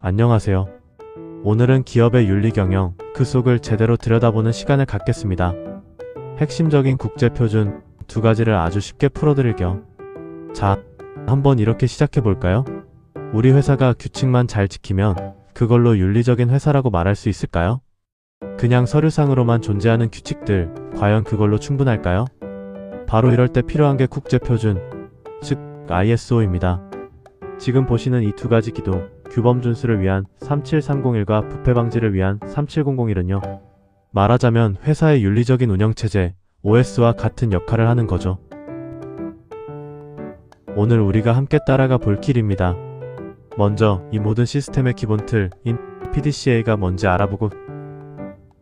안녕하세요. 오늘은 기업의 윤리 경영, 그 속을 제대로 들여다보는 시간을 갖겠습니다. 핵심적인 국제 표준 두 가지를 아주 쉽게 풀어드릴게요. 자, 한번 이렇게 시작해 볼까요? 우리 회사가 규칙만 잘 지키면 그걸로 윤리적인 회사라고 말할 수 있을까요? 그냥 서류상으로만 존재하는 규칙들, 과연 그걸로 충분할까요? 바로 이럴 때 필요한 게 국제 표준, 즉 ISO입니다. 지금 보시는 이 두 가지 기둥, 규범 준수를 위한 37301과 부패 방지를 위한 37001은요. 말하자면 회사의 윤리적인 운영체제, OS와 같은 역할을 하는 거죠. 오늘 우리가 함께 따라가 볼 길입니다. 먼저 이 모든 시스템의 기본 틀인 PDCA가 뭔지 알아보고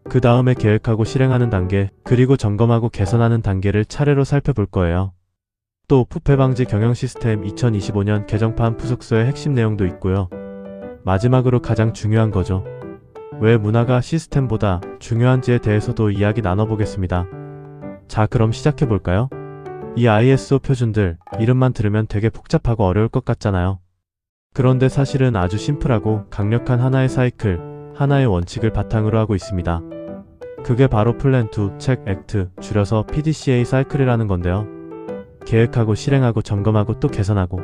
그 다음에 계획하고 실행하는 단계, 그리고 점검하고 개선하는 단계를 차례로 살펴볼 거예요. 또 부패 방지 경영 시스템 2025년 개정판 부속서의 핵심 내용도 있고요. 마지막으로 가장 중요한 거죠. 왜 문화가 시스템보다 중요한지에 대해서도 이야기 나눠보겠습니다. 자, 그럼 시작해 볼까요? 이 ISO 표준들, 이름만 들으면 되게 복잡하고 어려울 것 같잖아요. 그런데 사실은 아주 심플하고 강력한 하나의 사이클, 하나의 원칙을 바탕으로 하고 있습니다. 그게 바로 플랜 투 체크 액트, 줄여서 PDCA 사이클이라는 건데요. 계획하고 실행하고 점검하고 또 개선하고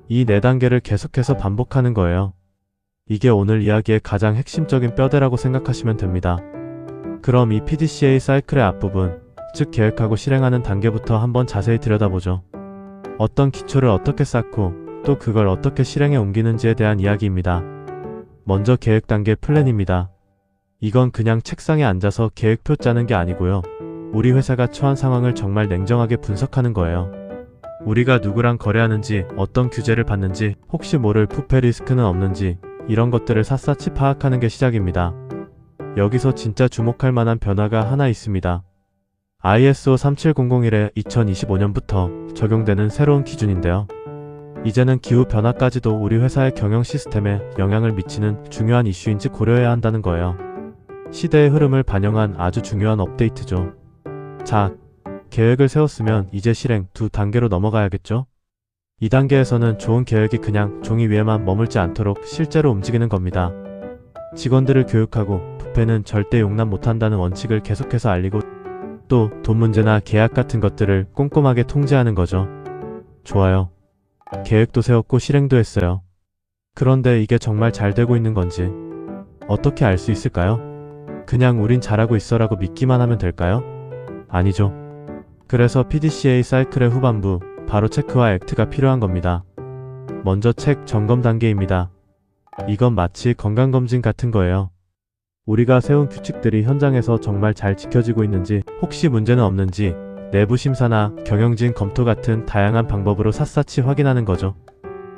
이 4단계를 계속해서 반복하는 거예요. 이게 오늘 이야기의 가장 핵심적인 뼈대라고 생각하시면 됩니다. 그럼 이 PDCA 사이클의 앞부분, 즉 계획하고 실행하는 단계부터 한번 자세히 들여다보죠. 어떤 기초를 어떻게 쌓고 또 그걸 어떻게 실행에 옮기는지에 대한 이야기입니다. 먼저 계획 단계 플랜입니다. 이건 그냥 책상에 앉아서 계획표 짜는 게 아니고요. 우리 회사가 처한 상황을 정말 냉정하게 분석하는 거예요. 우리가 누구랑 거래하는지, 어떤 규제를 받는지, 혹시 모를 부패 리스크는 없는지, 이런 것들을 샅샅이 파악하는 게 시작입니다. 여기서 진짜 주목할 만한 변화가 하나 있습니다. ISO 37001에 2025년부터 적용되는 새로운 기준인데요. 이제는 기후 변화까지도 우리 회사의 경영 시스템에 영향을 미치는 중요한 이슈인지 고려해야 한다는 거예요. 시대의 흐름을 반영한 아주 중요한 업데이트죠. 자, 계획을 세웠으면 이제 실행 2단계로 넘어가야겠죠? 2단계에서는 좋은 계획이 그냥 종이 위에만 머물지 않도록 실제로 움직이는 겁니다. 직원들을 교육하고 부패는 절대 용납 못한다는 원칙을 계속해서 알리고 또 돈 문제나 계약 같은 것들을 꼼꼼하게 통제하는 거죠. 좋아요. 계획도 세웠고 실행도 했어요. 그런데 이게 정말 잘 되고 있는 건지 어떻게 알 수 있을까요? 그냥 우린 잘하고 있어라고 믿기만 하면 될까요? 아니죠. 그래서 PDCA 사이클의 후반부, 바로 체크와 액트가 필요한 겁니다. 먼저 체크 점검 단계입니다. 이건 마치 건강검진 같은 거예요. 우리가 세운 규칙들이 현장에서 정말 잘 지켜지고 있는지, 혹시 문제는 없는지, 내부 심사나 경영진 검토 같은 다양한 방법으로 샅샅이 확인하는 거죠.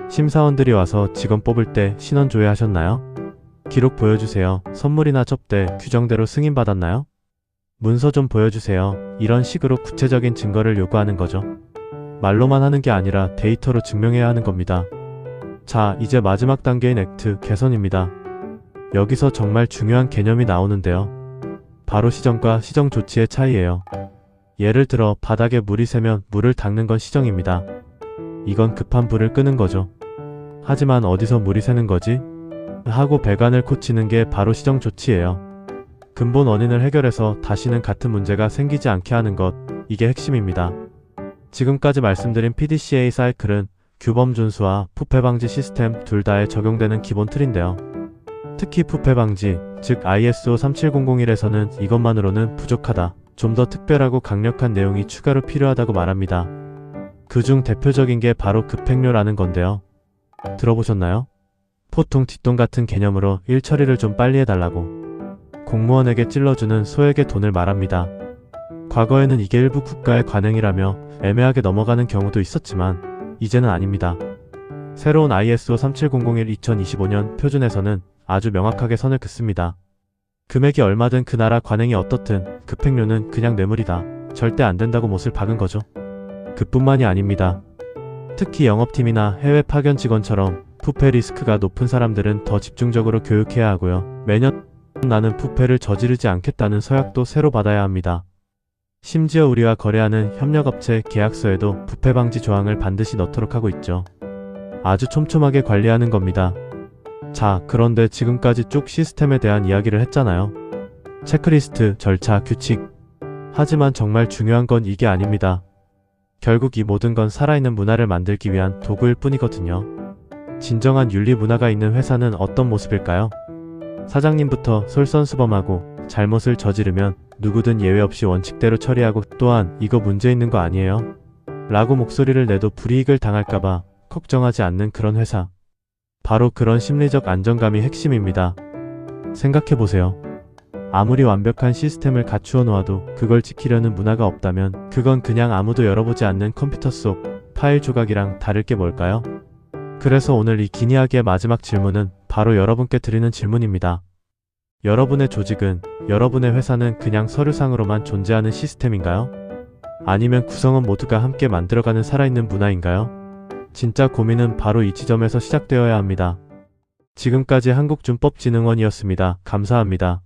심사원들이 와서 직원 뽑을 때 신원 조회하셨나요? 기록 보여주세요. 선물이나 접대, 규정대로 승인받았나요? 문서 좀 보여주세요. 이런 식으로 구체적인 증거를 요구하는 거죠. 말로만 하는 게 아니라 데이터로 증명해야 하는 겁니다. 자, 이제 마지막 단계인 액트, 개선입니다. 여기서 정말 중요한 개념이 나오는데요. 바로 시정과 시정 조치의 차이예요. 예를 들어 바닥에 물이 새면 물을 닦는 건 시정입니다. 이건 급한 불을 끄는 거죠. 하지만 어디서 물이 새는 거지? 하고 배관을 고치는 게 바로 시정 조치예요. 근본 원인을 해결해서 다시는 같은 문제가 생기지 않게 하는 것, 이게 핵심입니다. 지금까지 말씀드린 PDCA 사이클은 규범 준수와 부패 방지 시스템 둘 다에 적용되는 기본 틀인데요. 특히 부패 방지, 즉 ISO 37001에서는 이것만으로는 부족하다, 좀 더 특별하고 강력한 내용이 추가로 필요하다고 말합니다. 그중 대표적인 게 바로 급행료라는 건데요. 들어보셨나요? 보통 뒷돈 같은 개념으로 일 처리를 좀 빨리 해달라고 공무원에게 찔러주는 소액의 돈을 말합니다. 과거에는 이게 일부 국가의 관행이라며 애매하게 넘어가는 경우도 있었지만 이제는 아닙니다. 새로운 ISO 37001 2025년 표준에서는 아주 명확하게 선을 긋습니다. 금액이 얼마든 그 나라 관행이 어떻든 급행료는 그냥 뇌물이다, 절대 안 된다고 못을 박은 거죠. 그뿐만이 아닙니다. 특히 영업팀이나 해외 파견 직원처럼 부패 리스크가 높은 사람들은 더 집중적으로 교육해야 하고요. 매년 나는 부패를 저지르지 않겠다는 서약도 새로 받아야 합니다. 심지어 우리와 거래하는 협력업체 계약서에도 부패 방지 조항을 반드시 넣도록 하고 있죠. 아주 촘촘하게 관리하는 겁니다. 자, 그런데 지금까지 쭉 시스템에 대한 이야기를 했잖아요. 체크리스트, 절차, 규칙. 하지만 정말 중요한 건 이게 아닙니다. 결국 이 모든 건 살아있는 문화를 만들기 위한 도구일 뿐이거든요. 진정한 윤리 문화가 있는 회사는 어떤 모습일까요? 사장님부터 솔선수범하고 잘못을 저지르면 누구든 예외 없이 원칙대로 처리하고 또한 이거 문제 있는 거 아니에요? 라고 목소리를 내도 불이익을 당할까봐 걱정하지 않는 그런 회사. 바로 그런 심리적 안정감이 핵심입니다. 생각해보세요. 아무리 완벽한 시스템을 갖추어 놓아도 그걸 지키려는 문화가 없다면 그건 그냥 아무도 열어보지 않는 컴퓨터 속 파일 조각이랑 다를 게 뭘까요? 그래서 오늘 이 긴 이야기의 마지막 질문은 바로 여러분께 드리는 질문입니다. 여러분의 조직은, 여러분의 회사는 그냥 서류상으로만 존재하는 시스템인가요? 아니면 구성원 모두가 함께 만들어가는 살아있는 문화인가요? 진짜 고민은 바로 이 지점에서 시작되어야 합니다. 지금까지 한국준법진흥원이었습니다. 감사합니다.